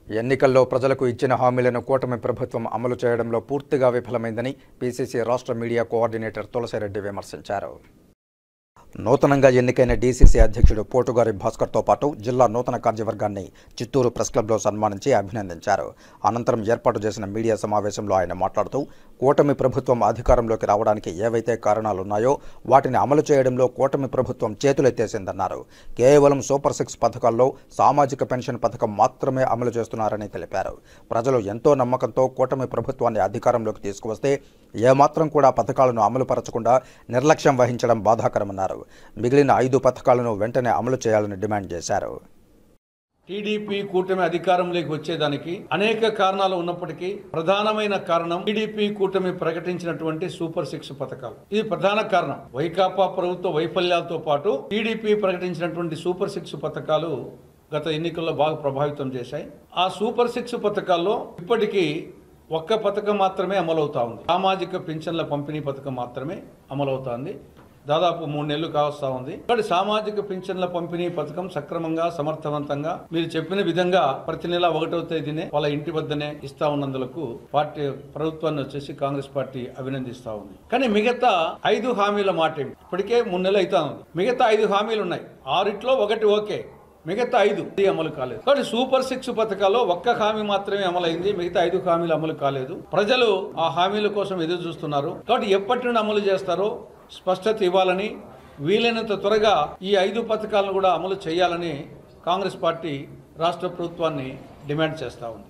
ఎన్నికల్లో ప్రజలకు ఇచ్చిన హామీలను కూటమి ప్రభుత్వం అమలు చేయడంలో పూర్తిగా విఫలమైందని పీసీసీ రాష్ట్ర మీడియా కోఆర్డినేటర్ తులసిరెడ్డి విమర్శించారు. నూతనంగా ఎన్నికైన డీసీసీ అధ్యక్షుడు పోటుగారి భాస్కర్తో పాటు జిల్లా నూతన కార్యవర్గాన్ని చిత్తూరు ప్రెస్ క్లబ్లో సన్మానించి అభినందించారు. అనంతరం ఏర్పాటు చేసిన మీడియా సమావేశంలో ఆయన మాట్లాడుతూ కూటమి ప్రభుత్వం అధికారంలోకి రావడానికి ఏవైతే కారణాలున్నాయో వాటిని అమలు చేయడంలో కూటమి ప్రభుత్వం చేతులెత్తేసిందన్నారు. కేవలం సూపర్ 6 పథకాల్లో సామాజిక పెన్షన్ పథకం మాత్రమే అమలు చేస్తున్నారని తెలిపారు. ప్రజలు ఎంతో నమ్మకంతో కూటమి ప్రభుత్వాన్ని అధికారంలోకి తీసుకువస్తే ఏమాత్రం కూడా పథకాలను అమలు పరచకుండా నిర్లక్ష్యం వహించడం బాధాకరమన్నారు. మిగిలిన 5 పథకాలను వెంటనే అమలు చేయాలని డిమాండ్ చేశారు. టీడీపీ కూటమి అధికారంలోకి వచ్చేదానికి అనేక కారణాలు ఉన్నప్పటికీ ప్రధానమైన కారణం టీడీపీ కూటమి ప్రకటించినటువంటి సూపర్ 6 పథకాలు. ఇది ప్రధాన కారణం. వైకాపా ప్రభుత్వ వైఫల్యాలతో పాటు టీడీపీ ప్రకటించినటువంటి సూపర్ 6 పథకాలు గత ఎన్నికల్లో బాగా ప్రభావితం చేశాయి. ఆ సూపర్ 6 పథకాల్లో ఇప్పటికీ ఒక్క పథకం మాత్రమే అమలవుతా ఉంది. సామాజిక పింఛన్ల పంపిణీ పథకం మాత్రమే అమలవుతోంది. దాదాపు 3 నెలలు కావస్తా ఉంది. కాబట్టి సామాజిక పింఛన్ల పంపిణీ పథకం సక్రమంగా సమర్థవంతంగా మీరు చెప్పిన విధంగా ప్రతి నెల 1వ తేదీనే వాళ్ళ ఇంటి వద్దనే ఇస్తా ఉన్నందులకు పార్టీ ప్రభుత్వాన్ని వచ్చేసి కాంగ్రెస్ పార్టీ అభినందిస్తా ఉంది. కానీ మిగతా 5 హామీల మాట ఇప్పటికే 3 నెలలు అవుతా ఉంది. మిగతా 5 హామీలు ఉన్నాయి. 6లో 1 ఓకే, మిగతా 5 అమలు కాలేదు. కాబట్టి సూపర్ 6 పథకాల్లో ఒక్క హామీ మాత్రమే అమలైంది. మిగతా 5 హామీలు అమలు కాలేదు. ప్రజలు ఆ హామీల కోసం ఎదురు చూస్తున్నారు. కాబట్టి ఎప్పటి నుండి అమలు చేస్తారో స్పష్టత ఇవ్వాలని, వీలైనంత త్వరగా ఈ 5 పథకాలను కూడా అమలు చేయాలని కాంగ్రెస్ పార్టీ రాష్ట్ర ప్రభుత్వాన్ని డిమాండ్ చేస్తూ ఉంది.